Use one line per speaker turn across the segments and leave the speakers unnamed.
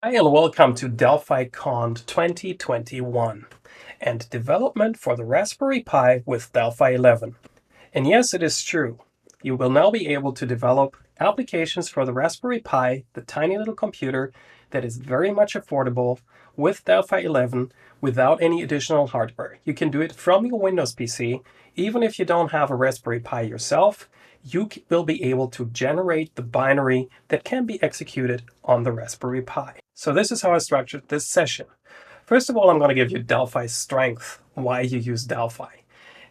Hi and welcome to DelphiCon 2021 and development for the Raspberry Pi with Delphi 11. And yes, it is true. You will now be able to develop applications for the Raspberry Pi, the tiny little computer that is very much affordable with Delphi 11 without any additional hardware. You can do it from your Windows PC, even if you don't have a Raspberry Pi yourself. You will be able to generate the binary that can be executed on the Raspberry Pi. So this is how I structured this session. First of all, I'm going to give you Delphi's strength, why you use Delphi.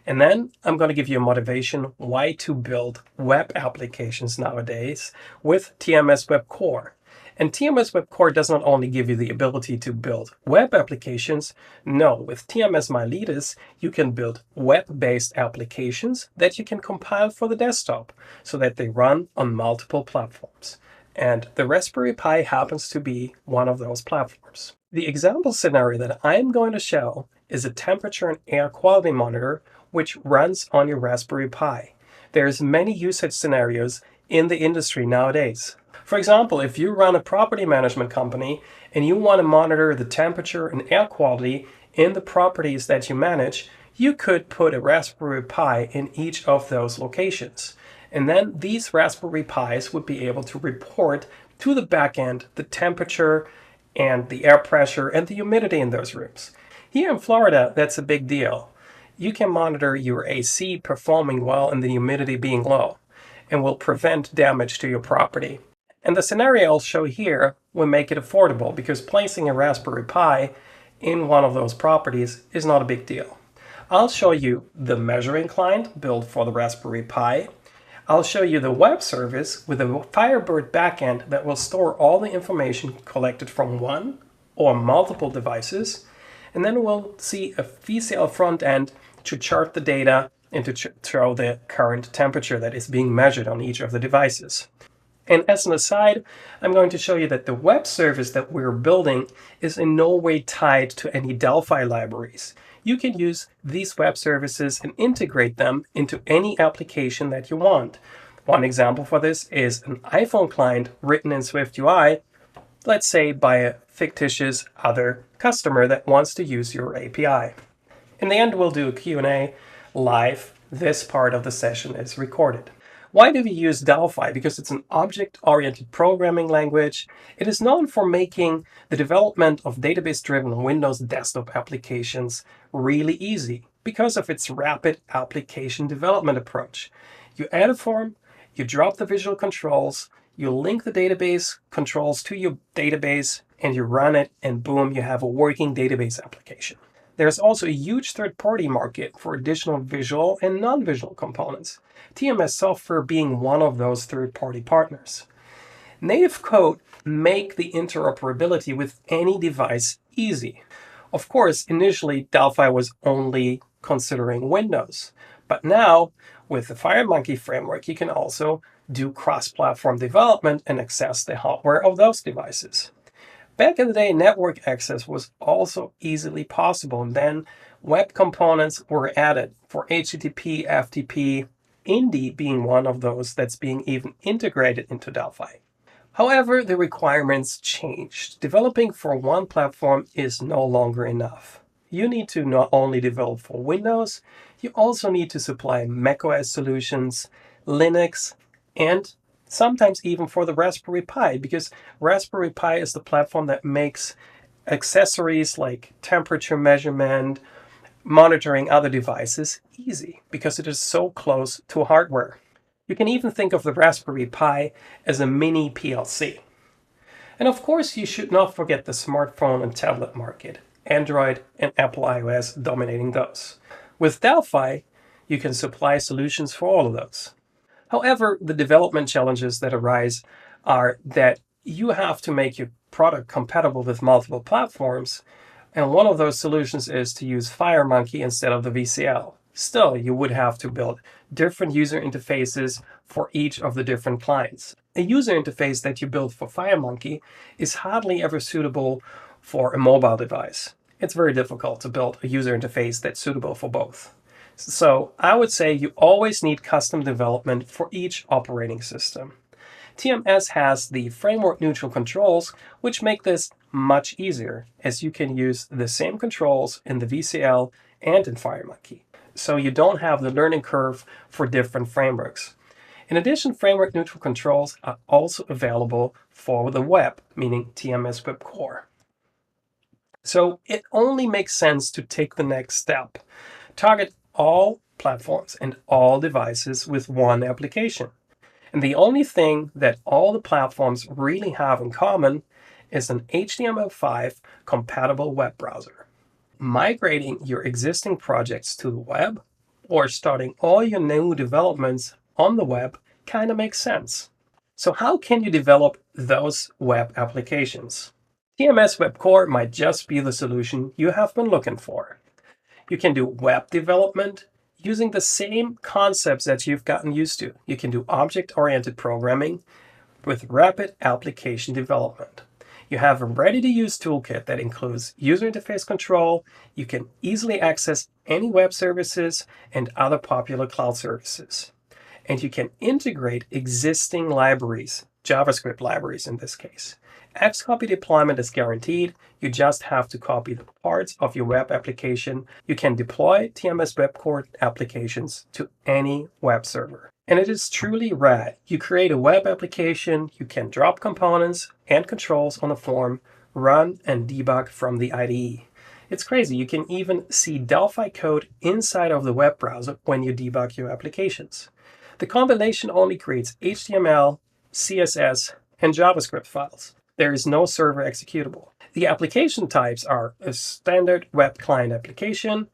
And then I'm going to give you a motivation why to build web applications nowadays with TMS WEB Core. And TMS WEB Core does not only give you the ability to build web applications, no, with TMS Miletus, you can build web-based applications that you can compile for the desktop so that they run on multiple platforms. And the Raspberry Pi happens to be one of those platforms. The example scenario that I'm going to show is a temperature and air quality monitor which runs on your Raspberry Pi. There's many usage scenarios in the industry nowadays. For example, if you run a property management company and you want to monitor the temperature and air quality in the properties that you manage, you could put a Raspberry Pi in each of those locations. And then these Raspberry Pis would be able to report to the backend the temperature and the air pressure and the humidity in those rooms. Here in Florida, that's a big deal. You can monitor your AC performing well and the humidity being low, and will prevent damage to your property. And the scenario I'll show here will make it affordable because placing a Raspberry Pi in one of those properties is not a big deal. I'll show you the measuring client built for the Raspberry Pi. I'll show you the web service with a Firebird backend that will store all the information collected from one or multiple devices. And then we'll see a VCL front end to chart the data and to show the current temperature that is being measured on each of the devices. And as an aside, I'm going to show you that the web service that we're building is in no way tied to any Delphi libraries. You can use these web services and integrate them into any application that you want. One example for this is an iPhone client written in SwiftUI, let's say by a fictitious other customer that wants to use your API. In the end, we'll do a Q&A live. This part of the session is recorded. Why do we use Delphi? Because it's an object-oriented programming language. It is known for making the development of database-driven Windows desktop applications really easy because of its rapid application development approach. You add a form, you drop the visual controls, you link the database controls to your database, and you run it, and boom, you have a working database application. There's also a huge third-party market for additional visual and non-visual components, TMS software being one of those third-party partners. Native code make the interoperability with any device easy. Of course, initially Delphi was only considering Windows, but now with the FireMonkey framework, you can also do cross-platform development and access the hardware of those devices. Back in the day, network access was also easily possible, and then web components were added for HTTP, FTP, Indy being one of those that's being even integrated into Delphi. However, the requirements changed. Developing for one platform is no longer enough. You need to not only develop for Windows, you also need to supply macOS solutions, Linux, and sometimes even for the Raspberry Pi, because Raspberry Pi is the platform that makes accessories like temperature measurement, monitoring other devices easy, because it is so close to hardware. You can even think of the Raspberry Pi as a mini PLC. And of course, you should not forget the smartphone and tablet market, Android and Apple iOS dominating those. With Delphi, you can supply solutions for all of those. However, the development challenges that arise are that you have to make your product compatible with multiple platforms, and one of those solutions is to use FireMonkey instead of the VCL. Still, you would have to build different user interfaces for each of the different clients. A user interface that you build for FireMonkey is hardly ever suitable for a mobile device. It's very difficult to build a user interface that's suitable for both. So I would say you always need custom development for each operating system. TMS has the framework neutral controls, which make this much easier, as you can use the same controls in the VCL and in FireMonkey. So you don't have the learning curve for different frameworks. In addition, framework neutral controls are also available for the web, meaning TMS WEB Core. So it only makes sense to take the next step. Target all platforms and all devices with one application. And the only thing that all the platforms really have in common is an HTML5 compatible web browser. Migrating your existing projects to the web or starting all your new developments on the web kind of makes sense. So how can you develop those web applications? TMS WEB Core might just be the solution you have been looking for. You can do web development using the same concepts that you've gotten used to. You can do object-oriented programming with rapid application development. You have a ready-to-use toolkit that includes user interface control. You can easily access any web services and other popular cloud services. And you can integrate existing libraries, JavaScript libraries in this case. Xcopy deployment is guaranteed. You just have to copy the parts of your web application. You can deploy TMS WEB Core applications to any web server. And it is truly rad. You create a web application, you can drop components and controls on a form, run and debug from the IDE. It's crazy. You can even see Delphi code inside of the web browser when you debug your applications. The combination only creates HTML, CSS, and JavaScript files. There is no server executable. The application types are a standard web client application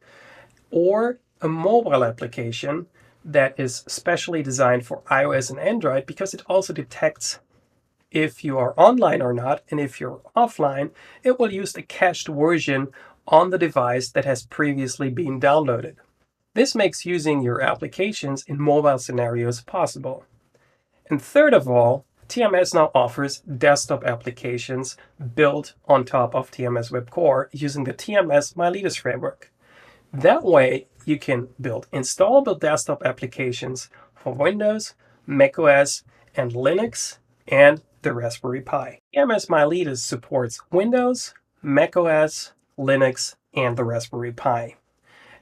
or a mobile application that is specially designed for iOS and Android because it also detects if you are online or not, and if you're offline, it will use the cached version on the device that has previously been downloaded. This makes using your applications in mobile scenarios possible. And third of all, TMS now offers desktop applications built on top of TMS WEB Core using the TMS Miletus framework. That way, you can build installable desktop applications for Windows, macOS, and Linux, and the Raspberry Pi. TMS Miletus supports Windows, macOS, Linux, and the Raspberry Pi.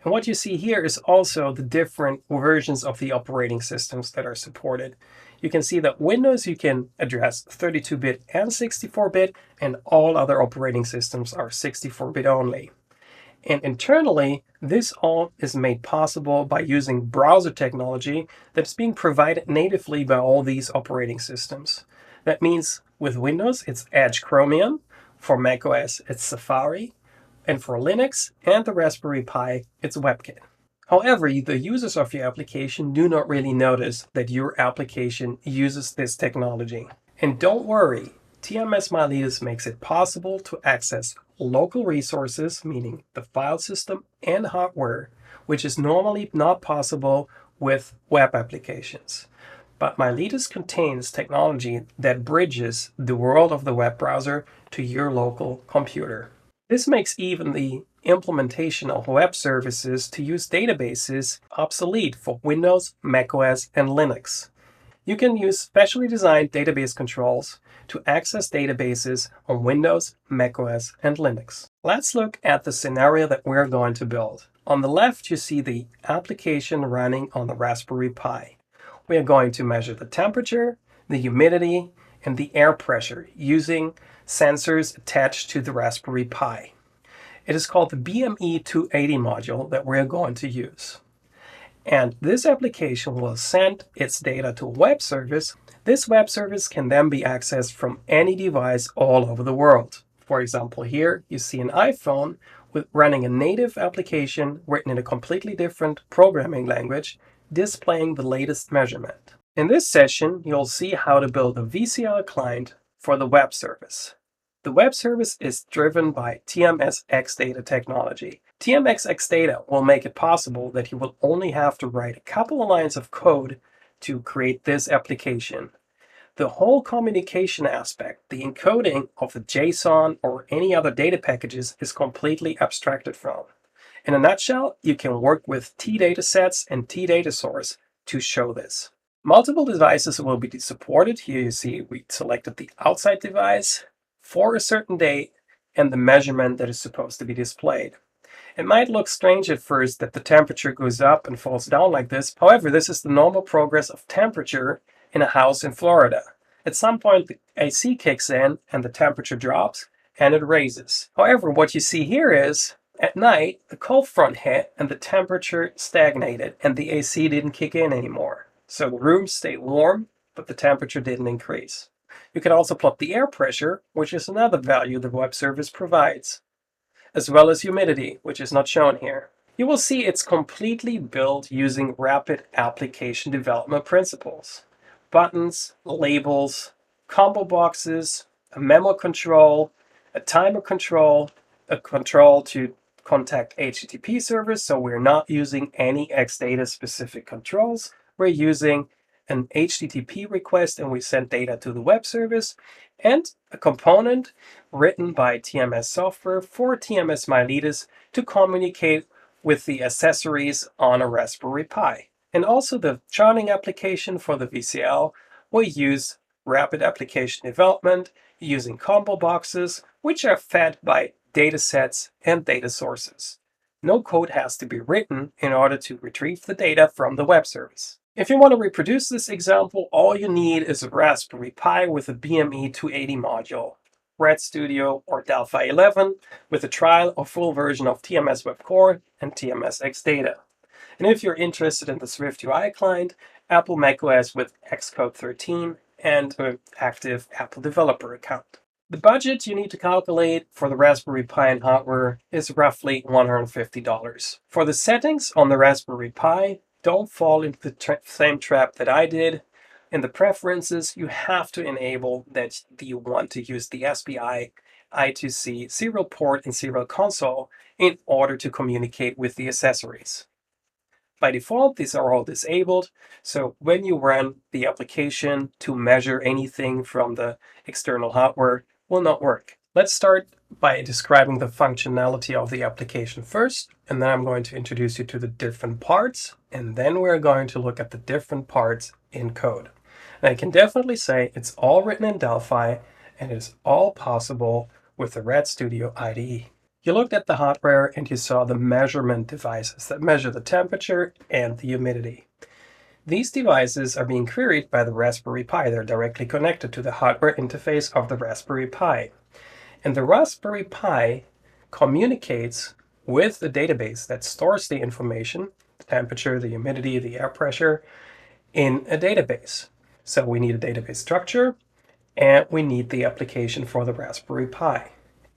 And what you see here is also the different versions of the operating systems that are supported. You can see that Windows, you can address 32-bit and 64-bit, and all other operating systems are 64-bit only. And internally, this all is made possible by using browser technology that's being provided natively by all these operating systems. That means with Windows, it's Edge Chromium. For macOS, it's Safari. And for Linux and the Raspberry Pi, it's WebKit. However, the users of your application do not really notice that your application uses this technology. And don't worry, TMS Miletus makes it possible to access local resources, meaning the file system and hardware, which is normally not possible with web applications. But Miletus contains technology that bridges the world of the web browser to your local computer. This makes even the implementation of web services to use databases obsolete for Windows, macOS, and Linux. You can use specially designed database controls to access databases on Windows, macOS, and Linux. Let's look at the scenario that we're going to build. On the left, you see the application running on the Raspberry Pi. We are going to measure the temperature, the humidity, and the air pressure using sensors attached to the Raspberry Pi. It is called the BME280 module that we're going to use. And this application will send its data to a web service. This web service can then be accessed from any device all over the world. For example, here you see an iPhone with running a native application written in a completely different programming language, displaying the latest measurement. In this session, you'll see how to build a VCL client for the web service. The web service is driven by TMS XData technology. TMS XData will make it possible that you will only have to write a couple of lines of code to create this application. The whole communication aspect, the encoding of the JSON or any other data packages, is completely abstracted from. In a nutshell, you can work with T datasets and T data source to show this. Multiple devices will be supported. Here you see we selected the outside device for a certain date and the measurement that is supposed to be displayed. It might look strange at first that the temperature goes up and falls down like this. However, this is the normal progress of temperature in a house in Florida. At some point, the AC kicks in and the temperature drops and it raises. However, what you see here is at night, the cold front hit and the temperature stagnated and the AC didn't kick in anymore. So the room stayed warm, but the temperature didn't increase. You can also plot the air pressure, which is another value the web service provides, as well as humidity, which is not shown here. You will see it's completely built using rapid application development principles. Buttons, labels, combo boxes, a memo control, a timer control, a control to contact HTTP servers, so we're not using any Xdata specific controls. We're using an HTTP request and we send data to the web service, and a component written by TMS software for TMS Miletus to communicate with the accessories on a Raspberry Pi. And also the charting application for the VCL will use rapid application development using combo boxes, which are fed by datasets and data sources. No code has to be written in order to retrieve the data from the web service. If you want to reproduce this example, all you need is a Raspberry Pi with a BME 280 module, RAD Studio or Delphi 11 with a trial or full version of TMS WEB Core and TMS Xdata. And if you're interested in the Swift UI client, Apple macOS with Xcode 13 and an active Apple developer account. The budget you need to calculate for the Raspberry Pi and hardware is roughly $150. For the settings on the Raspberry Pi, don't fall into the same trap that I did. In the preferences, you have to enable that you want to use the SPI I2C serial port and serial console in order to communicate with the accessories. By default, these are all disabled, so when you run the application to measure anything from the external hardware will not work. Let's start by describing the functionality of the application first, and then I'm going to introduce you to the different parts, and then we're going to look at the different parts in code. And I can definitely say it's all written in Delphi, and it is all possible with the RAD Studio IDE. You looked at the hardware and you saw the measurement devices that measure the temperature and the humidity. These devices are being queried by the Raspberry Pi. They're directly connected to the hardware interface of the Raspberry Pi. And the Raspberry Pi communicates with the database that stores the information, the temperature, the humidity, the air pressure, in a database. So we need a database structure, and we need the application for the Raspberry Pi.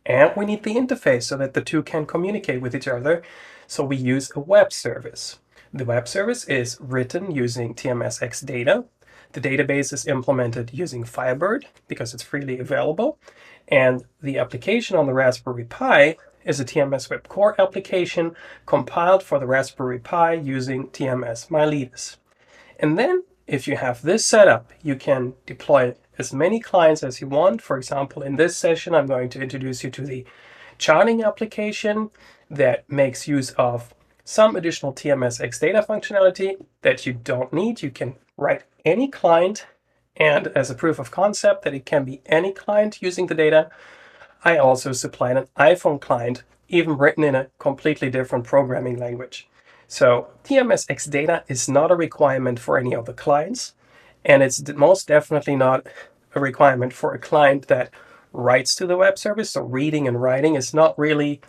And we need the interface so that the two can communicate with each other. So we use a web service. The web service is written using TMS Xdata. The database is implemented using Firebird because it's freely available. And the application on the Raspberry Pi is a TMS WEB Core application compiled for the Raspberry Pi using TMS Miletus. And then if you have this set up, you can deploy as many clients as you want. For example, in this session, I'm going to introduce you to the charting application that makes use of some additional TMS Xdata functionality that you don't need. You can write any client, and as a proof of concept that it can be any client using the data, I also supplied an iPhone client, even written in a completely different programming language. So TMS Xdata is not a requirement for any of the clients, and it's most definitely not a requirement for a client that writes to the web service. So reading and writing is not really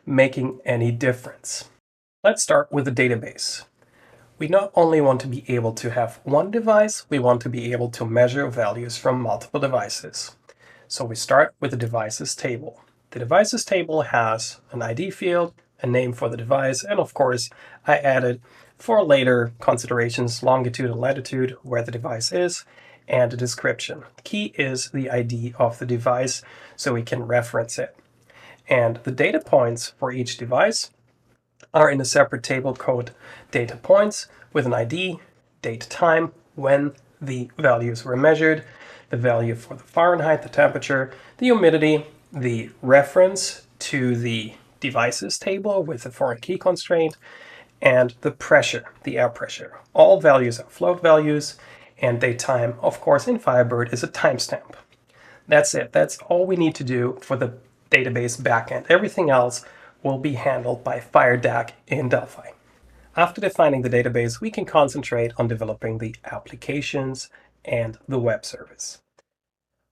making any difference. Let's start with the database. We not only want to be able to have one device, we want to be able to measure values from multiple devices. So we start with the devices table. The devices table has an ID field, a name for the device, and of course I added, for later considerations, longitude and latitude, where the device is, and a description. Key is the ID of the device so we can reference it. And the data points for each device are in a separate table called data points with an ID, date, time, when the values were measured, the value for the Fahrenheit, the temperature, the humidity, the reference to the devices table with the foreign key constraint, and the pressure, the air pressure. All values are float values, and datetime, of course, in Firebird is a timestamp. That's it. That's all we need to do for the database backend. Everything else will be handled by FireDAC in Delphi. After defining the database, we can concentrate on developing the applications and the web service.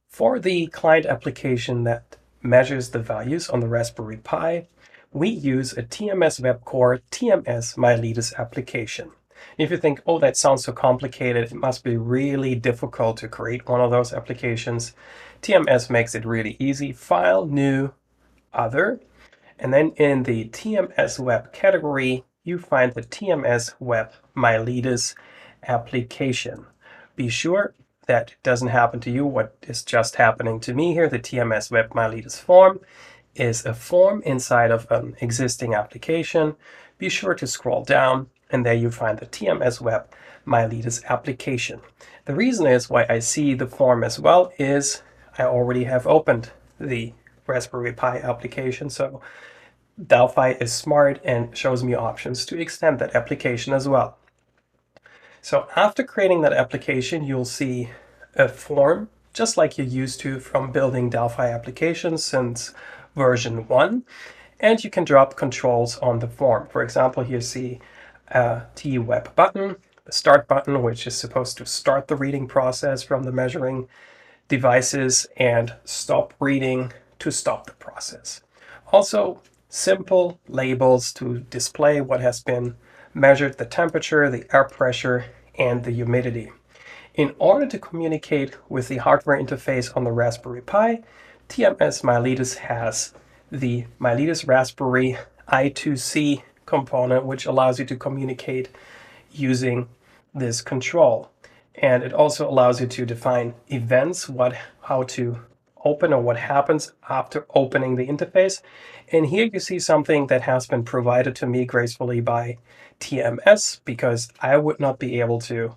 For the client application that measures the values on the Raspberry Pi, we use a TMS WEB Core TMS Miletus application. If you think, oh, that sounds so complicated, it must be really difficult to create one of those applications, TMS makes it really easy. File, New, Other, and then in the TMS Web category, you find the TMS Web Miletus application. Be sure that it doesn't happen to you what is just happening to me here. The TMS Web Miletus form is a form inside of an existing application. Be sure to scroll down, and there you find the TMS Web Miletus application. The reason is why I see the form as well is I already have opened the Raspberry Pi application, so Delphi is smart and shows me options to extend that application as well. So after creating that application, you'll see a form, just like you're used to from building Delphi applications since version 1, and you can drop controls on the form. For example, here you see a TWeb button, the start button, which is supposed to start the reading process from the measuring devices, and stop reading to stop the process. Also, simple labels to display what has been measured, the temperature, the air pressure, and the humidity. In order to communicate with the hardware interface on the Raspberry Pi, TMS Miletus has the Miletus Raspberry I2C component, which allows you to communicate using this control. And it also allows you to define events, how to open or what happens after opening the interface. And here you see something that has been provided to me gracefully by TMS, because I would not be able to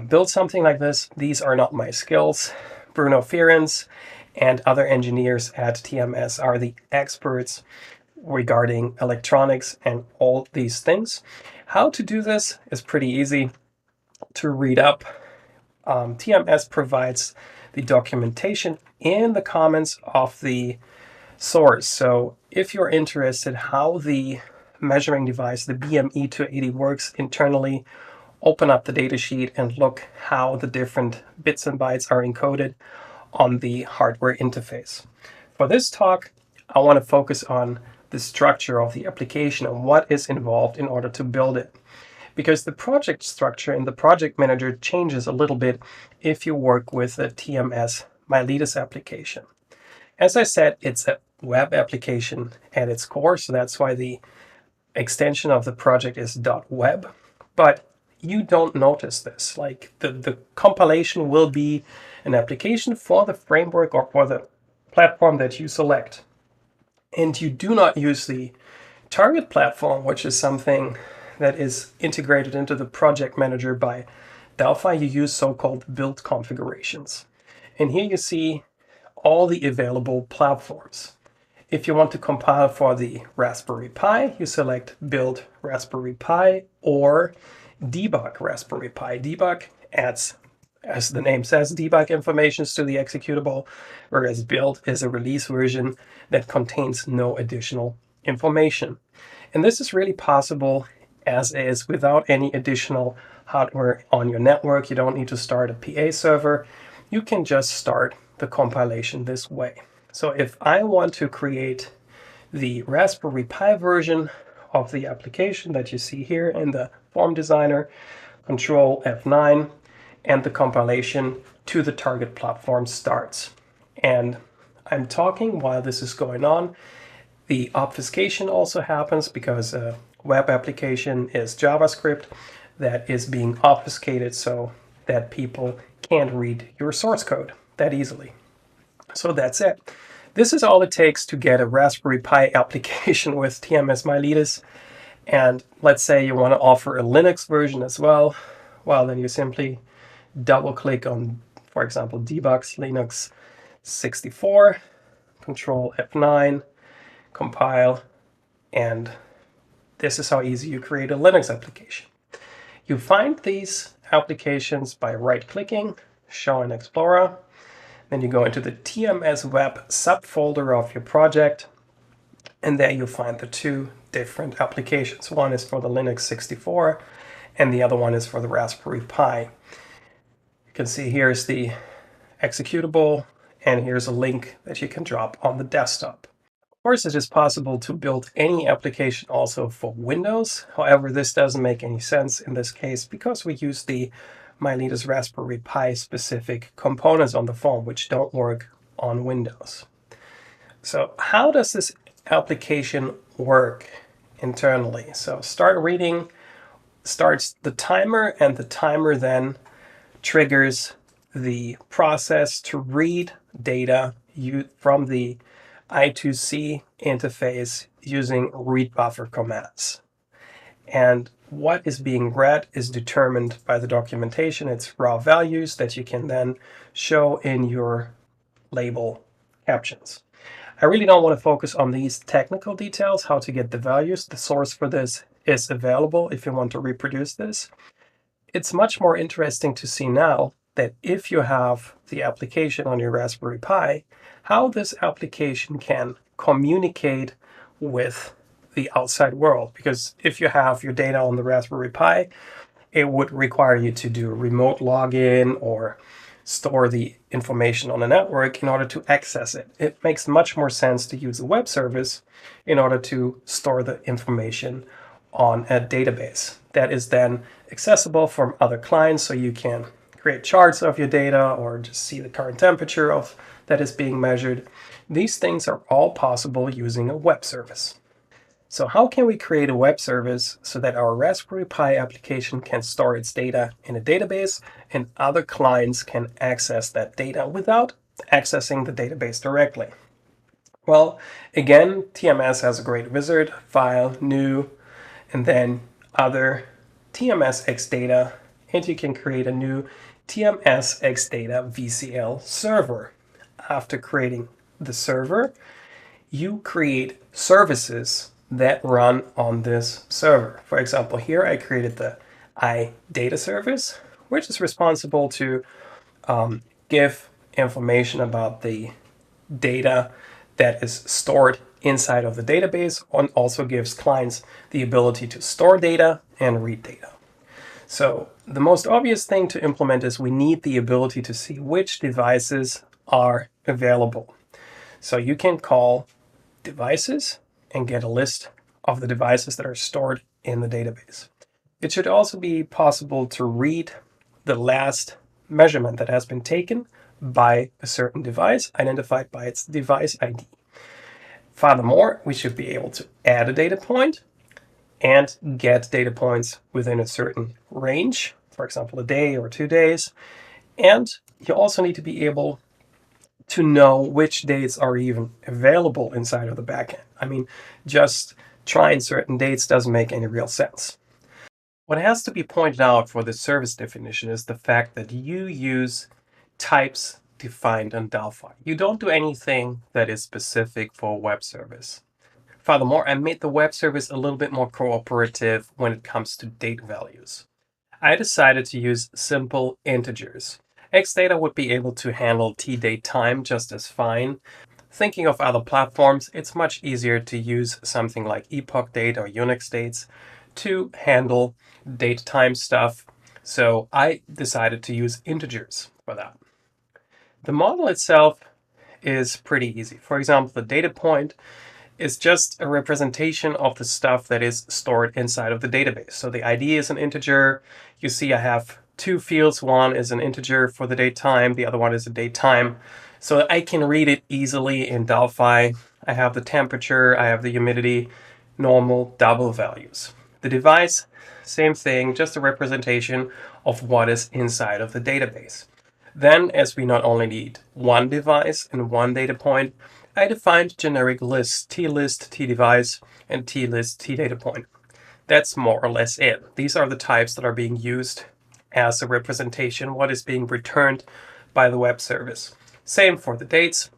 build something like this. These are not my skills. Bruno Ferenc and other engineers at TMS are the experts regarding electronics and all these things. How to do this is pretty easy to read up. TMS provides the documentation in the comments of the source. So if you're interested how the measuring device, the BME280, works internally, open up the datasheet and look how the different bits and bytes are encoded on the hardware interface. For this talk, I want to focus on the structure of the application and what is involved in order to build it. Because the project structure in the project manager changes a little bit if you work with a TMS Miletus application. As I said, it's a web application at its core, so that's why the extension of the project is .web. But you don't notice this. Like the compilation will be an application for the framework or for the platform that you select. And you do not use the target platform, which is something that is integrated into the project manager by Delphi. You use so-called build configurations. And here you see all the available platforms. If you want to compile for the Raspberry Pi, you select build Raspberry Pi or debug Raspberry Pi. Debug adds, as the name says, debug informations to the executable, whereas build is a release version that contains no additional information. And this is really possible as is without any additional hardware on your network. You don't need to start a PA server. You can just start the compilation this way. So if I want to create the Raspberry Pi version of the application that you see here in the form designer, Control F9, and the compilation to the target platform starts. And I'm talking while this is going on. The obfuscation also happens because a web application is JavaScript that is being obfuscated so that people can't read your source code that easily. So that's it. This is all it takes to get a Raspberry Pi application with TMS Miletus. And let's say you want to offer a Linux version as well. Well, then you simply double click on, for example, debug Linux 64, Control F9, compile, and this is how easy you create a Linux application. You find these applications by right-clicking, Show in Explorer. Then you go into the TMS WEB subfolder of your project, and there you'll find the two different applications. One is for the Linux 64, and the other one is for the Raspberry Pi. You can see here's the executable, and here's a link that you can drop on the desktop. Of course, it is possible to build any application also for Windows. However, this doesn't make any sense in this case because we use the Miletus Raspberry Pi specific components on the phone, which don't work on Windows. So how does this application work internally? So start reading starts the timer, and the timer then triggers the process to read data from the I2C interface using read buffer commands. And what is being read is determined by the documentation. It's raw values that you can then show in your label captions. I really don't want to focus on these technical details, how to get the values. The source for this is available if you want to reproduce this. It's much more interesting to see now that if you have the application on your Raspberry Pi, how this application can communicate with the outside world. Because if you have your data on the Raspberry Pi, it would require you to do a remote login or store the information on the network in order to access it. It makes much more sense to use a web service in order to store the information on a database that is then accessible from other clients, so you can create charts of your data or just see the current temperature of that is being measured. These things are all possible using a web service. So how can we create a web service so that our Raspberry Pi application can store its data in a database and other clients can access that data without accessing the database directly? Well, again, TMS has a great wizard, File, New, and then Other, TMS X Data, and you can create a new TMS X Data VCL server. After creating the server, you create services that run on this server. For example, here I created the iData service, which is responsible to give information about the data that is stored inside of the database, and also gives clients the ability to store data and read data. So the most obvious thing to implement is we need the ability to see which devices are available. So you can call devices and get a list of the devices that are stored in the database. It should also be possible to read the last measurement that has been taken by a certain device, identified by its device ID. Furthermore, we should be able to add a data point and get data points within a certain range, for example, a day or 2 days. And you also need to be able to know which dates are even available inside of the backend. I mean, just trying certain dates doesn't make any real sense. What has to be pointed out for the service definition is the fact that you use types defined in Delphi. You don't do anything that is specific for a web service. Furthermore, I made the web service a little bit more cooperative when it comes to date values. I decided to use simple integers. Xdata would be able to handle tdate time just as fine. Thinking of other platforms, it's much easier to use something like epoch date or Unix dates to handle date time stuff. So I decided to use integers for that. The model itself is pretty easy. For example, the data point is just a representation of the stuff that is stored inside of the database. So the ID is an integer. You see I have two fields. One is an integer for the date time. The other one is a date time. So I can read it easily in Delphi. I have the temperature, I have the humidity, normal, double values. The device, same thing, just a representation of what is inside of the database. Then, as we not only need one device and one data point, I defined generic lists, TList, TDevice, and TList, TDataPoint. That's more or less it. These are the types that are being used as a representation, what is being returned by the web service. Same for the dates.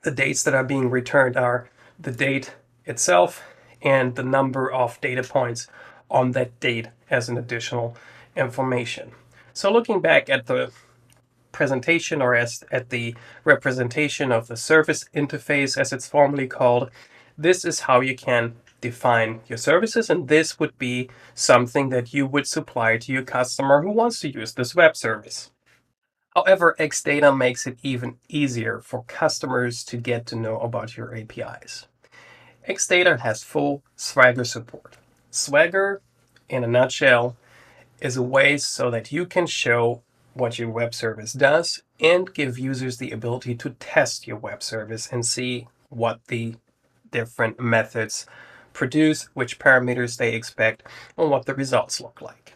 The dates that are being returned are the date itself and the number of data points on that date as an additional information. So looking back at the presentation, or at the representation of the service interface as it's formally called, this is how you can define your services, and this would be something that you would supply to your customer who wants to use this web service. However, Xdata makes it even easier for customers to get to know about your APIs. Xdata has full Swagger support. Swagger, in a nutshell, is a way so that you can show what your web service does and give users the ability to test your web service and see what the different methods produce, which parameters they expect, and what the results look like.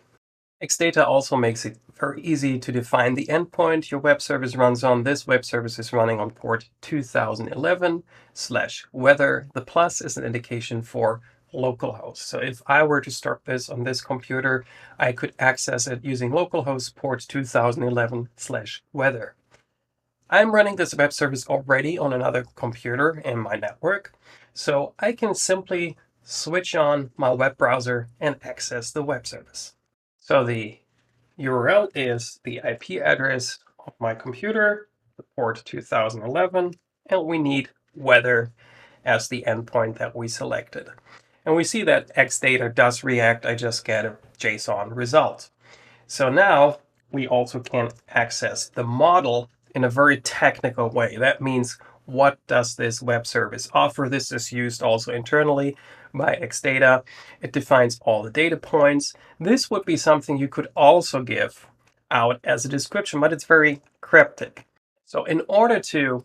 Xdata also makes it very easy to define the endpoint your web service runs on. This web service is running on port 2011/weather. The plus is an indication for localhost. So if I were to start this on this computer, I could access it using localhost port 2011/weather. I'm running this web service already on another computer in my network, so I can simply switch on my web browser and access the web service. So the URL is the IP address of my computer, the port 2011, and we need weather as the endpoint that we selected. And we see that Xdata does react. I just get a JSON result. So now we also can access the model in a very technical way. That means, what does this web service offer? This is used also internally by Xdata. It defines all the data points. This would be something you could also give out as a description, but it's very cryptic. So in order to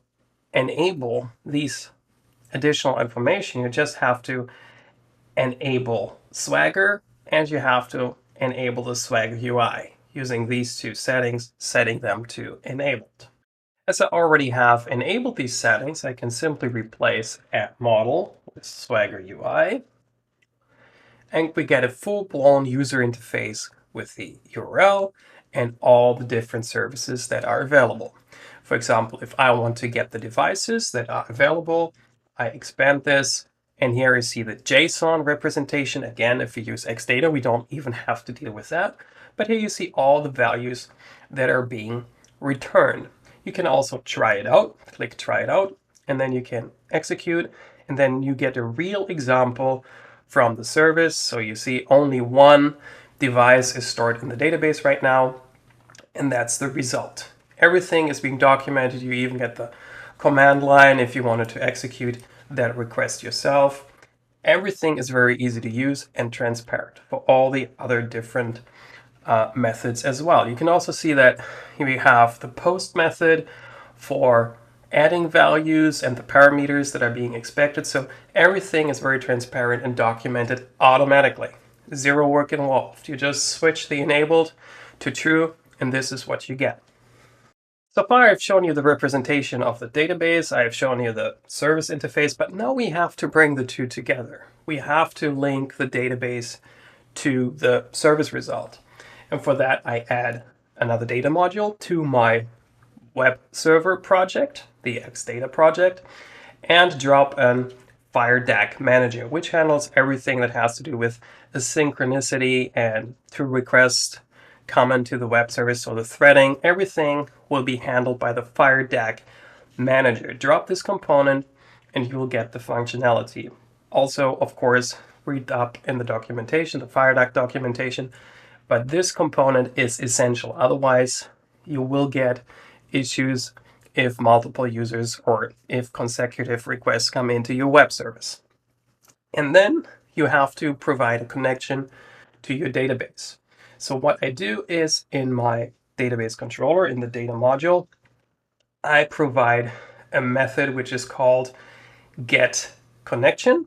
enable these additional information, you just have to enable Swagger, and you have to enable the Swagger UI using these two settings, setting them to enabled. As I already have enabled these settings, I can simply replace add model with Swagger UI, and we get a full-blown user interface with the URL and all the different services that are available. For example, if I want to get the devices that are available, I expand this, and here you see the JSON representation. Again, if you use Xdata, we don't even have to deal with that. But here you see all the values that are being returned. You can also try it out, click try it out, and then you can execute, and then you get a real example from the service. So you see only one device is stored in the database right now, and that's the result. Everything is being documented. You even get the command line if you wanted to execute that request yourself. Everything is very easy to use and transparent for all the other different methods as well. You can also see that we have the post method for adding values and the parameters that are being expected. So everything is very transparent and documented automatically. Zero work involved. You just switch the enabled to true, and this is what you get. So far, I've shown you the representation of the database, I've shown you the service interface, but now we have to bring the two together. We have to link the database to the service result. And for that, I add another data module to my web server project, the Xdata project, and drop an FireDAC manager, which handles everything that has to do with asynchronicity and to request comment to the web service. So the threading, everything will be handled by the FireDAC manager. Drop this component and you will get the functionality. Also, of course, read up in the documentation, the FireDAC documentation, but this component is essential. Otherwise, you will get issues if multiple users or if consecutive requests come into your web service. And then you have to provide a connection to your database. So what I do is, in my database controller, in the data module, I provide a method which is called getConnection,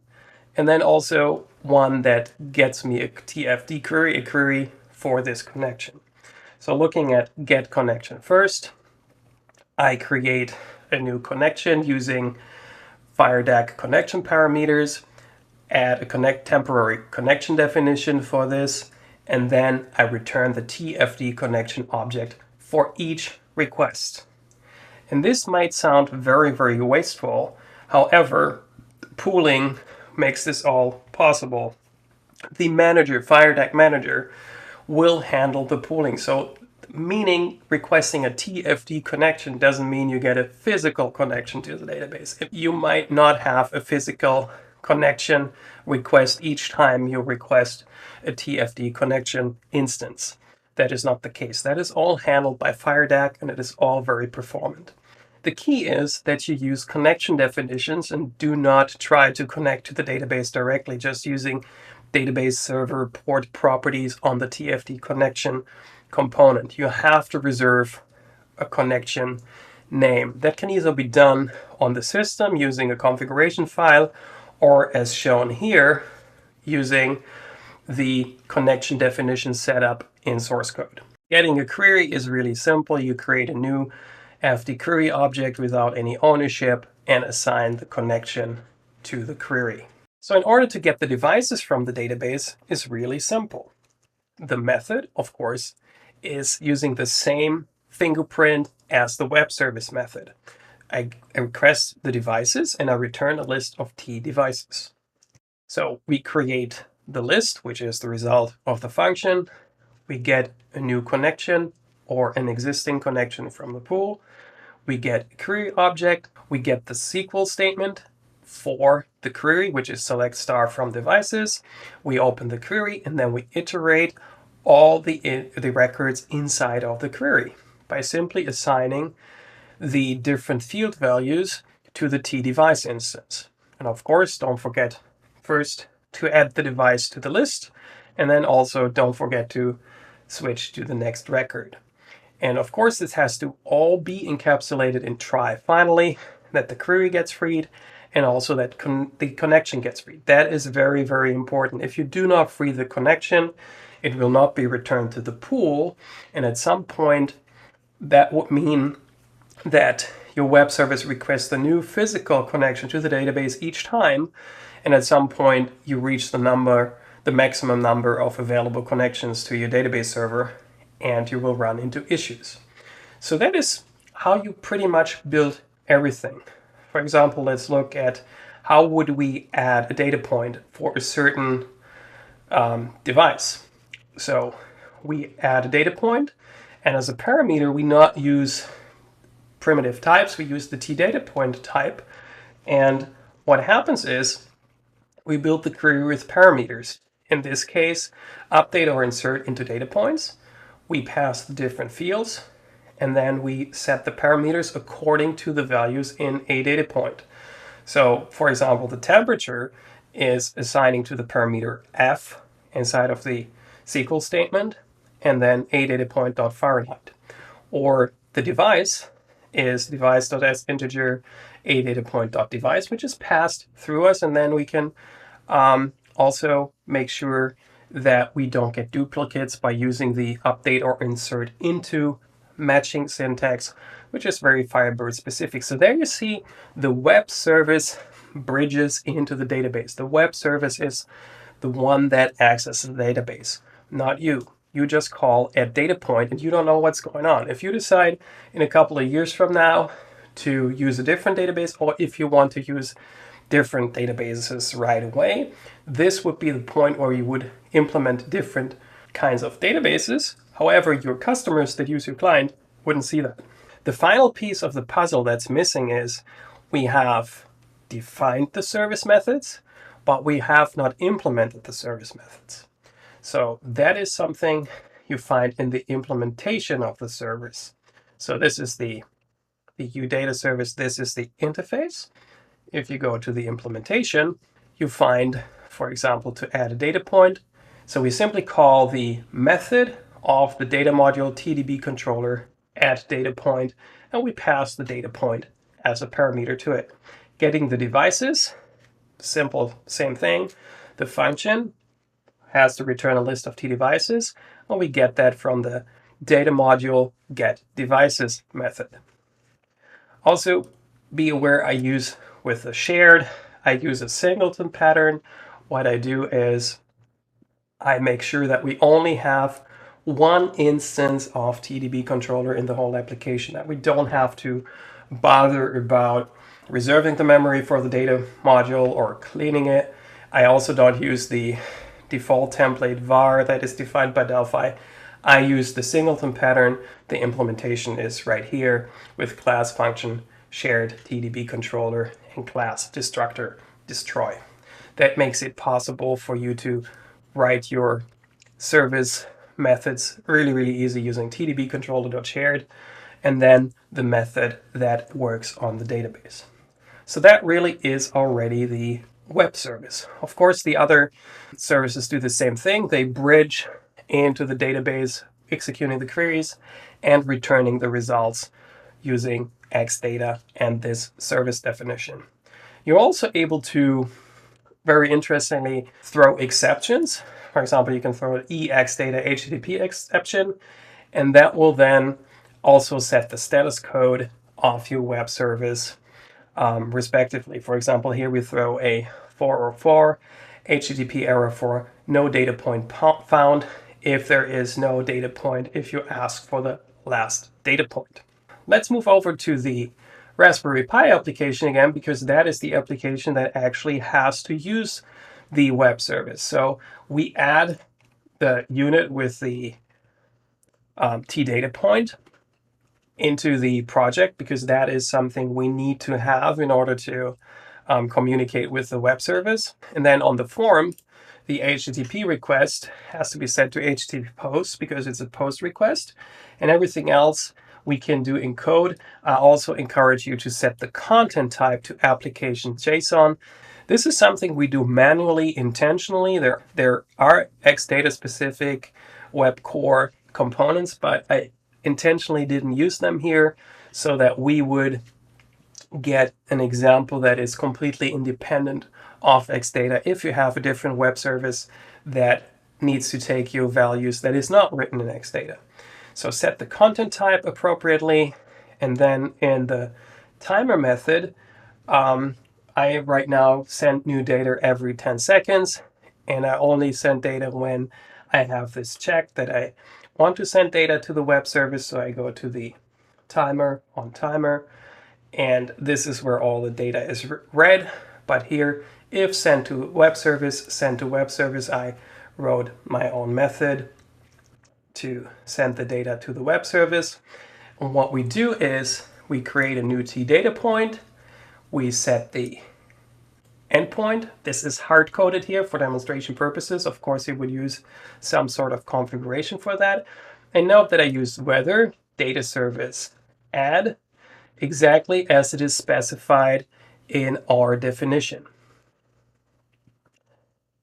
and then also one that gets me a TFD query, a query for this connection. So looking at getConnection first, I create a new connection using FireDAC connection parameters, add a temporary connection definition for this, and then I return the TFD connection object for each request. And this might sound very, very wasteful. However, pooling makes this all possible. The manager, FireDAC manager, will handle the pooling. So meaning requesting a TFD connection doesn't mean you get a physical connection to the database. You might not have a physical connection request each time you request a TFD connection instance. That is not the case. That is all handled by FireDAC, and it is all very performant. The key is that you use connection definitions and do not try to connect to the database directly, just using database server port properties on the TFD connection component. You have to reserve a connection name. That can either be done on the system using a configuration file, or as shown here, using the connection definition setup in source code. Getting a query is really simple. You create a new FD query object without any ownership and assign the connection to the query. So in order to get the devices from the database is really simple. The method, of course, is using the same fingerprint as the web service method. I request the devices and I return a list of T devices. So we create the list, which is the result of the function. We get a new connection or an existing connection from the pool. We get a query object. We get the SQL statement for the query, which is select star from devices. We open the query and then we iterate all the records inside of the query by simply assigning the different field values to the T device instance. And of course, don't forget first to add the device to the list, and then also don't forget to switch to the next record. And of course, this has to all be encapsulated in try finally, that the query gets freed and also that the connection gets freed. That is very, very important. If you do not free the connection, it will not be returned to the pool. And at some point, that would mean that your web service requests a new physical connection to the database each time. And at some point, you reach the maximum number of available connections to your database server, and you will run into issues. So that is how you pretty much build everything. For example, let's look at how would we add a data point for a certain device. So we add a data point, and as a parameter, we not use primitive types, we use the tDataPoint type. And what happens is we build the query with parameters. In this case, update or insert into data points. We pass the different fields, and then we set the parameters according to the values in a data point. So, for example, the temperature is assigning to the parameter F inside of the SQL statement, and then a data point.Fahrenheit. Or the device is device.asinteger a data point.device, which is passed through us, and then we can also make sure that we don't get duplicates by using the update or insert into matching syntax, which is very Firebird specific. So there you see the web service bridges into the database. The web service is the one that accesses the database, not you. You just call at data point and you don't know what's going on. If you decide in a couple of years from now to use a different database, or if you want to use different databases right away, this would be the point where you would implement different kinds of databases. However, your customers that use your client wouldn't see that. The final piece of the puzzle that's missing is we have defined the service methods, but we have not implemented the service methods. So that is something you find in the implementation of the service. So this is the UData service, this is the interface. If you go to the implementation, you find, for example, to add a data point. So we simply call the method of the data module TDB controller add data point, and we pass the data point as a parameter to it. Getting the devices, simple, same thing. The function has to return a list of T devices, and we get that from the data module get devices method. Also, be aware I use with a shared, I use a singleton pattern. What I do is I make sure that we only have one instance of TDB controller in the whole application, that we don't have to bother about reserving the memory for the data module or cleaning it. I also don't use the default template var that is defined by Delphi. I use the singleton pattern. The implementation is right here with class function, shared TDB controller, and class destructor destroy. That makes it possible for you to write your service methods really easy using TDB controller.shared and then the method that works on the database. So that really is already the web service. Of course, the other services do the same thing. They bridge into the database, executing the queries and returning the results using xdata and this service definition. You're also able to, very interestingly, throw exceptions. For example, you can throw an exdata HTTP exception, and that will then also set the status code of your web service respectively. For example, here we throw a 404 HTTP error for no data point found if there is no data point if you ask for the last data point. Let's move over to the Raspberry Pi application again, because that is the application that actually has to use the web service. So we add the unit with the T data point into the project, because that is something we need to have in order to communicate with the web service. And then on the form, the HTTP request has to be set to HTTP post because it's a post request, and everything else we can do in code. I also encourage you to set the content type to application JSON. This is something we do manually, intentionally. There are xdata specific web core components, but I intentionally didn't use them here so that we would get an example that is completely independent of xdata if you have a different web service that needs to take your values that is not written in xdata. So set the content type appropriately, and then in the timer method, I right now send new data every 10 seconds, and I only send data when I have this checked that I want to send data to the web service. So I go to the timer on timer, and this is where all the data is read. But here, if send to web service, I wrote my own method to send the data to the web service. And what we do is we create a new T data point. We set the endpoint. This is hard-coded here for demonstration purposes. Of course, you would use some sort of configuration for that. And note that I use weather data service add exactly as it is specified in our definition.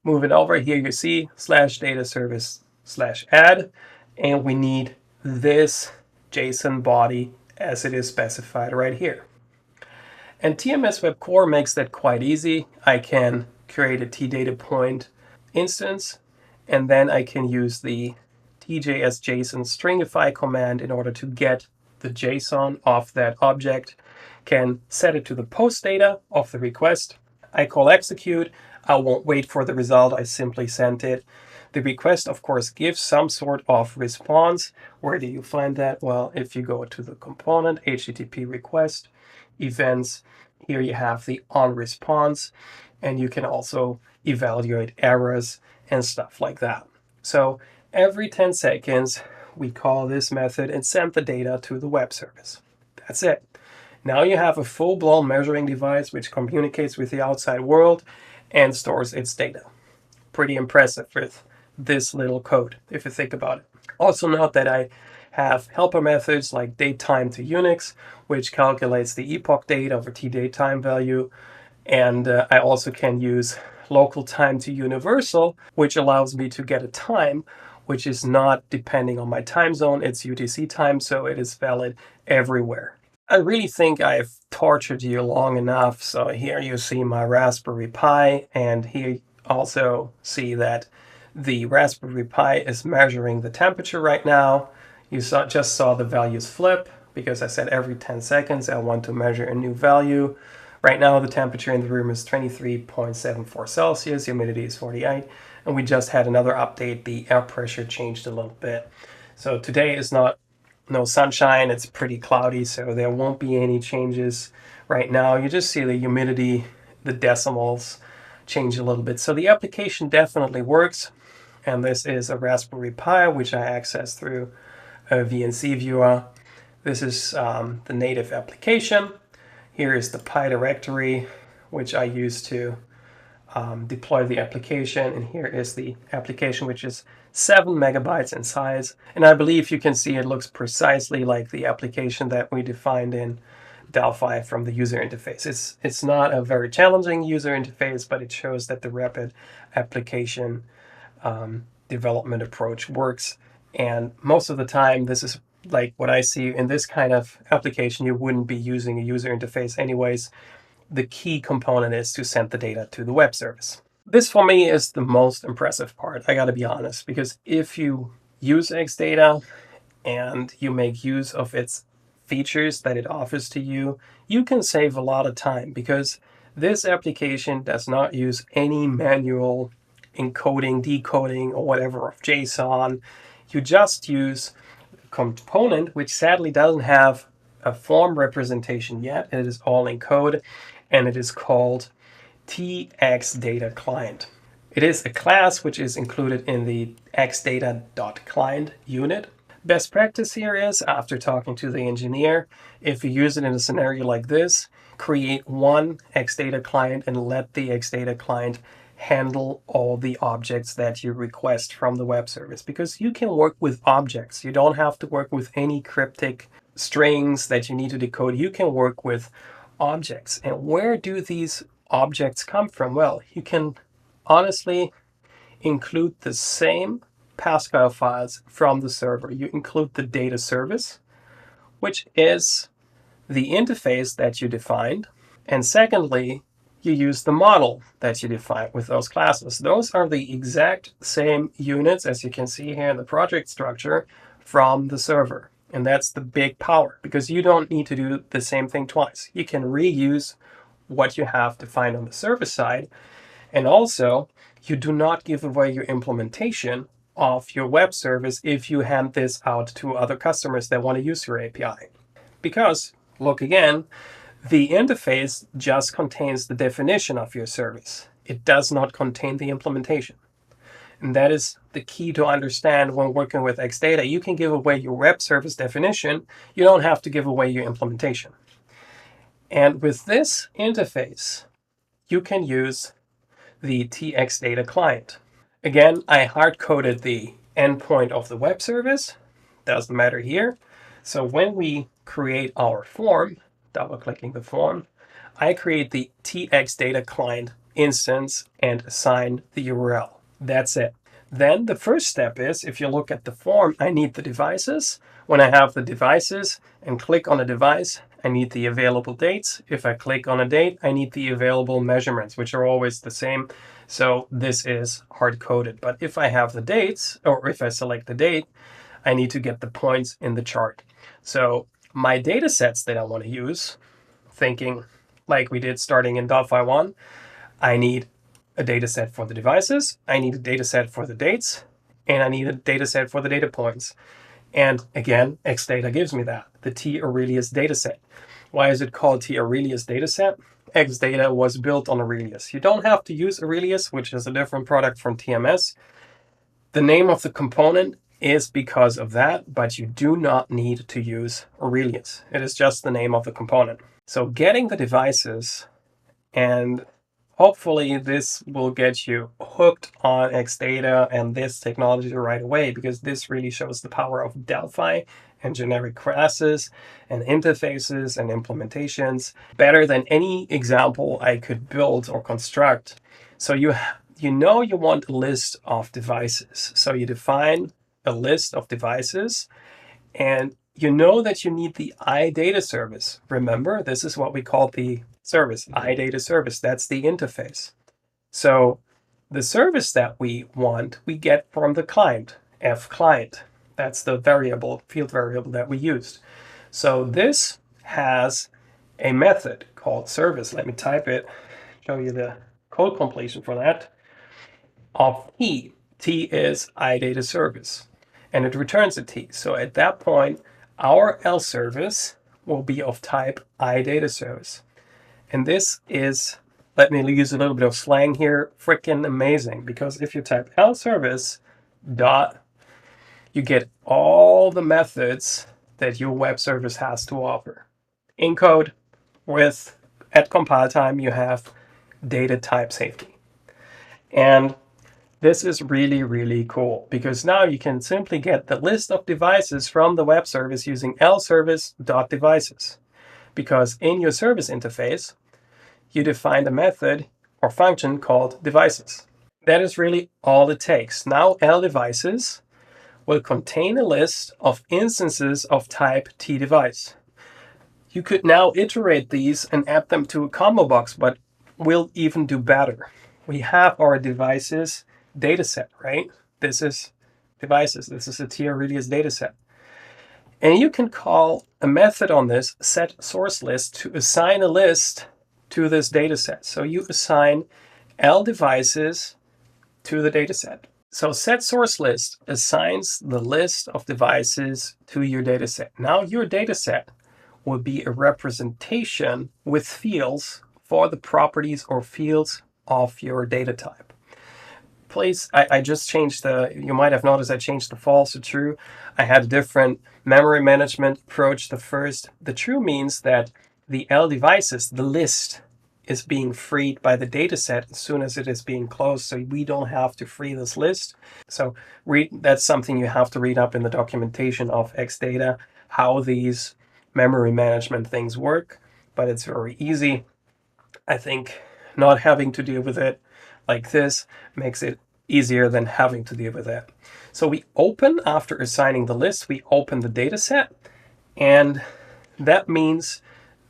Moving over here, you see /data service /add, and we need this JSON body as it is specified right here. And TMS WEB Core makes that quite easy. I can create a tData point instance, and then I can use the tjs-json stringify command in order to get the JSON of that object, can set it to the post data of the request. I call execute. I won't wait for the result. I simply send it. The request, of course, gives some sort of response. Where do you find that? Well, if you go to the component, HTTP request, events, here you have the on response, and you can also evaluate errors and stuff like that. So every 10 seconds, we call this method and send the data to the web service. That's it. Now you have a full-blown measuring device which communicates with the outside world and stores its data. Pretty impressive with this little code, if you think about it. Also note that I have helper methods like datetime to Unix, which calculates the epoch date over tDatetime value. And I also can use local time to universal, which allows me to get a time which is not depending on my time zone. It's UTC time, so it is valid everywhere. I really think I've tortured you long enough. So here you see my Raspberry Pi, and here you also see that the Raspberry Pi is measuring the temperature right now. You just saw the values flip because I said every 10 seconds I want to measure a new value. Right now the temperature in the room is 23.74 Celsius, humidity is 48, and we just had another update. The air pressure changed a little bit. So today is no sunshine, it's pretty cloudy, so there won't be any changes right now. You just see the humidity, the decimals change a little bit. So the application definitely works. And this is a Raspberry Pi, which I access through a VNC viewer. This is the native application. Here is the Pi directory, which I use to deploy the application. And here is the application, which is 7 megabytes in size. And I believe you can see it looks precisely like the application that we defined in Delphi from the user interface. It's not a very challenging user interface, but it shows that the rapid application development approach works. And most of the time, this is like what I see in this kind of application, you wouldn't be using a user interface anyways. The key component is to send the data to the web service. This for me is the most impressive part, I gotta be honest, because if you use Xdata and you make use of its features that it offers to you, you can save a lot of time, because this application does not use any manual encoding, decoding, or whatever of JSON. You just use a component which sadly doesn't have a form representation yet. It is all in code, and it is called TXData Client. It is a class which is included in the xdata.client unit. Best practice here is, after talking to the engineer, if you use it in a scenario like this, create one Xdata client and let the Xdata client handle all the objects that you request from the web service, because you can work with objects. You don't have to work with any cryptic strings that you need to decode. You can work with objects. And where do these objects come from? Well, you can honestly include the same Pascal files from the server. You include the data service, which is the interface that you defined. And secondly, you use the model that you define with those classes. Those are the exact same units, as you can see here in the project structure, from the server. And that's the big power, because you don't need to do the same thing twice. You can reuse what you have defined on the server side. And also, you do not give away your implementation of your web service if you hand this out to other customers that want to use your API. Because, look again, the interface just contains the definition of your service. It does not contain the implementation. And that is the key to understand when working with Xdata. You can give away your web service definition. You don't have to give away your implementation. And with this interface, you can use the TXData client. Again, I hard-coded the endpoint of the web service. Doesn't matter here. So when we create our form, double-clicking the form, I create the TXData client instance and assign the URL. That's it. Then the first step is, if you look at the form, I need the devices. When I have the devices and click on a device, I need the available dates. If I click on a date, I need the available measurements, which are always the same. So this is hard-coded. But if I have the dates, or if I select the date, I need to get the points in the chart. So my data sets that I want to use, thinking like we did starting in Delphi 1, I need a data set for the devices, I need a data set for the dates, and I need a data set for the data points. And again, Xdata gives me that, the T Aurelius dataset. Why is it called T Aurelius dataset? Xdata was built on Aurelius. You don't have to use Aurelius, which is a different product from TMS. The name of the component is because of that, but you do not need to use Aurelius. It is just the name of the component. So getting the devices, and hopefully this will get you hooked on Xdata and this technology right away, because this really shows the power of Delphi and generic classes and interfaces and implementations better than any example I could build or construct. So you know you want a list of devices. So you define a list of devices, and you know that you need the iData service. Remember, this is what we call the service, iData service. That's the interface. So the service that we want, we get from the client, F client. That's the variable, field variable that we used. So this has a method called service. Let me type it, show you the code completion for that, of T. T is iData service, and it returns a T. So at that point, our L service will be of type iData service. And this is let me use a little bit of slang here, freaking amazing. Because if you type lservice dot, you get all the methods that your web service has to offer. In code, with at compile time, you have data type safety. And this is really, really cool because now you can simply get the list of devices from the web service using lservice.devices. Because in your service interface, you define a method or function called devices. That is really all it takes. Now lDevices will contain a list of instances of type tDevice. You could now iterate these and add them to a combo box, but we'll even do better. We have our devices dataset, right? This is devices. This is a TR-Radius dataset. And you can call a method on this set source list to assign a list to this dataset. So you assign lDevices to the dataset. So set source list assigns the list of devices to your dataset. Now your dataset will be a representation with fields for the properties or fields of your data type. Please, I just changed you might have noticed I changed the false to true. I had a different memory management approach. The true means that the lDevices, the list, is being freed by the dataset as soon as it is being closed. So we don't have to free this list. So that's something you have to read up in the documentation of Xdata, how these memory management things work, but it's very easy. I think not having to deal with it like this makes it easier than having to deal with it. So we open, after assigning the list, we open the dataset, and that means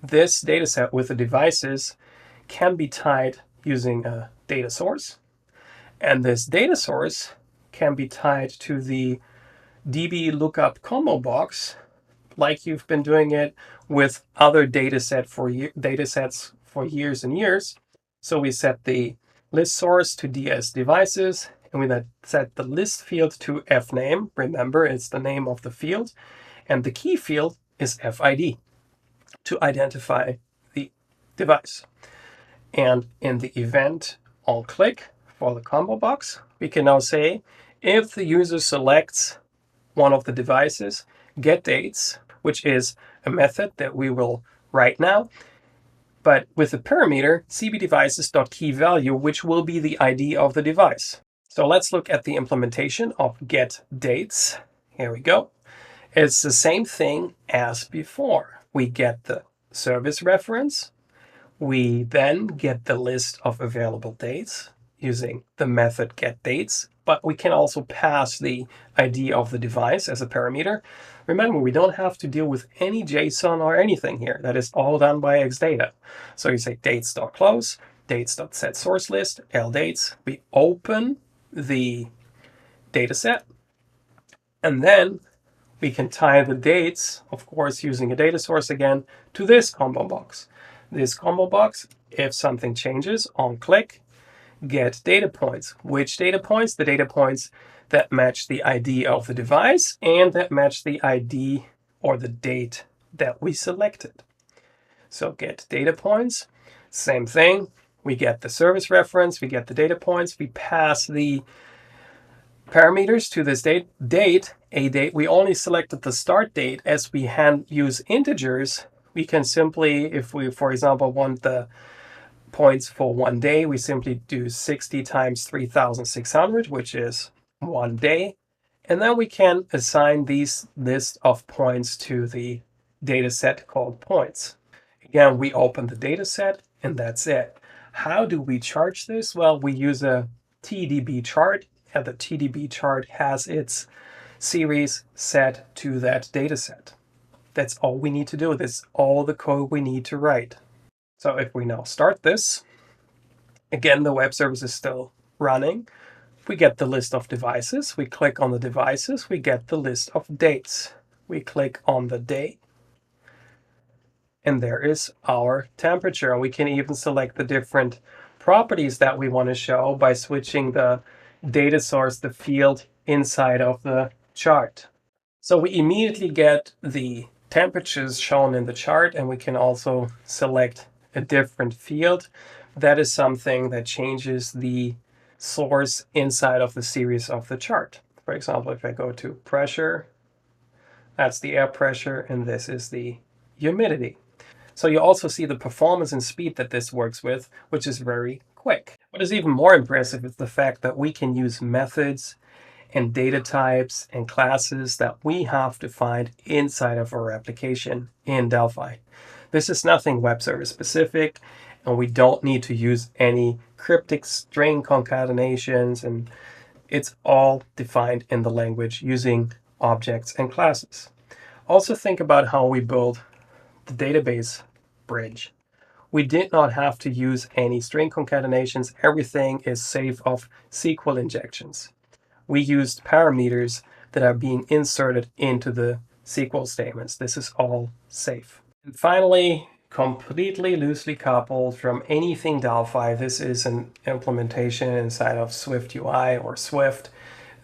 this dataset with the devices can be tied using a data source, and this data source can be tied to the DB lookup combo box, like you've been doing it with other datasets for years and years. So we set the list source to DS devices, and we then set the list field to fname. Remember, it's the name of the field, and the key field is FID to identify the device. And in the event on click for the combo box, we can now say if the user selects one of the devices, get dates, which is a method that we will write now, but with the parameter cbdevices.keyValue, which will be the ID of the device. So let's look at the implementation of get dates. Here we go. It's the same thing as before. We get the service reference. We then get the list of available dates using the method getDates, but we can also pass the ID of the device as a parameter. Remember, we don't have to deal with any JSON or anything here. That is all done by Xdata. So you say dates.close, dates.setSourceList, lDates. We open the dataset, and then we can tie the dates, of course, using a data source again, to this combo box. This combo box, if something changes on click, get data points. Which data points? The data points that match the ID of the device and that match the ID or the date that we selected. So get data points, same thing. We get the service reference, we get the data points, we pass the parameters to this date. We only selected the start date. As we use integers, we can simply, if we, for example, want the points for 1 day, we simply do 60 times 3,600, which is 1 day. And then we can assign these list of points to the data set called points. Again, we open the data set and that's it. How do we charge this? Well, we use a TDB chart, and the TDB chart has its series set to that data set. That's all we need to do. That's all the code we need to write. So if we now start this, again, the web service is still running. We get the list of devices. We click on the devices. We get the list of dates. We click on the day. And there is our temperature. We can even select the different properties that we want to show by switching the data source, the field inside of the chart. So we immediately get the temperatures shown in the chart, and we can also select a different field. that is something that changes the source inside of the series of the chart. For example, if I go to pressure, that's the air pressure, and this is the humidity. So you also see the performance and speed that this works with, which is very quick. What is even more impressive is the fact that we can use methods and data types and classes that we have defined inside of our application in Delphi. This is nothing web service specific, and we don't need to use any cryptic string concatenations, and it's all defined in the language using objects and classes. Also think about how we build the database bridge. We did not have to use any string concatenations. Everything is safe of SQL injections. We used parameters that are being inserted into the SQL statements. This is all safe. And finally, completely loosely coupled from anything Delphi, this is an implementation inside of Swift UI or Swift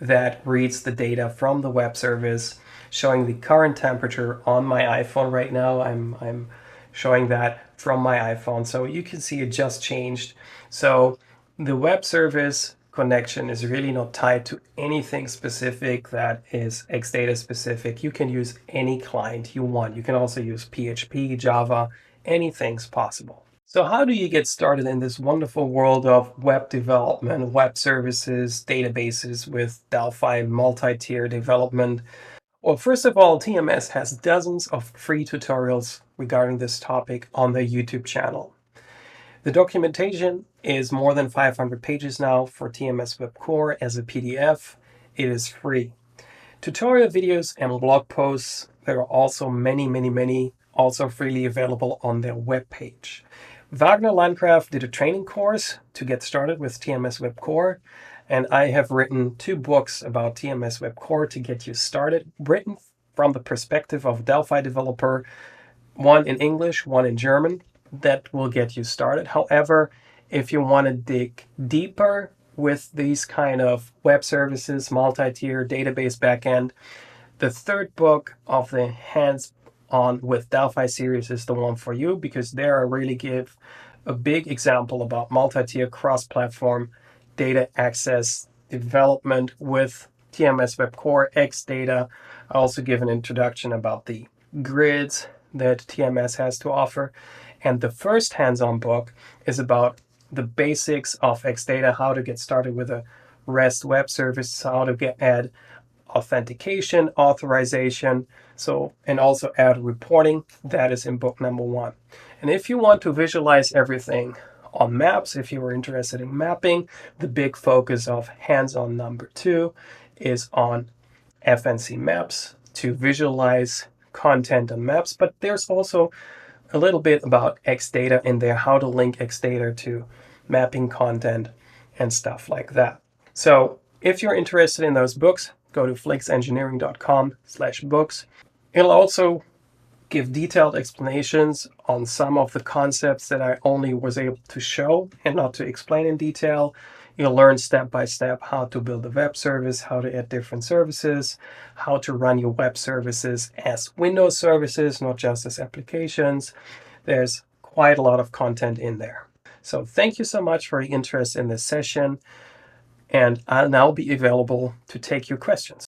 that reads the data from the web service, showing the current temperature on my iPhone right now. I'm showing that from my iPhone, so you can see it just changed. So the web service connection is really not tied to anything specific that is Xdata specific. You can use any client you want. You can also use PHP, Java, anything's possible. So how do you get started in this wonderful world of web development, web services, databases with Delphi multi-tier development? Well, first of all, TMS has dozens of free tutorials regarding this topic on their YouTube channel. The documentation is more than 500 pages now for TMS WEB Core as a PDF. It is free. Tutorial videos and blog posts, there are also many, also freely available on their webpage. Wagner Landgraf did a training course to get started with TMS WEB Core, and I have written 2 books about TMS WEB Core to get you started, written from the perspective of a Delphi developer, one in English, one in German. That will get you started. However, if you want to dig deeper with these kind of web services, multi-tier database backend, the 3rd book of the Hands-on with Delphi series is the one for you, because there I really give a big example about multi-tier cross-platform data access development with TMS WEB Core, Xdata. I also give an introduction about the grids that TMS has to offer. And the first hands-on book is about the basics of Xdata, how to get started with a REST web service, how to add authentication, authorization, and also add reporting. That is in book number 1. And if you want to visualize everything on maps, if you are interested in mapping, the big focus of hands-on number 2 is on FNC maps to visualize content on maps. But there's also a little bit about Xdata in there, how to link Xdata to mapping content and stuff like that. So if you're interested in those books, go to flixengineering.com/books. It'll also give detailed explanations on some of the concepts that I only was able to show and not to explain in detail. You'll learn step by step how to build a web service, how to add different services, how to run your web services as Windows services, not just as applications. There's quite a lot of content in there. So thank you so much for your interest in this session, and I'll now be available to take your questions.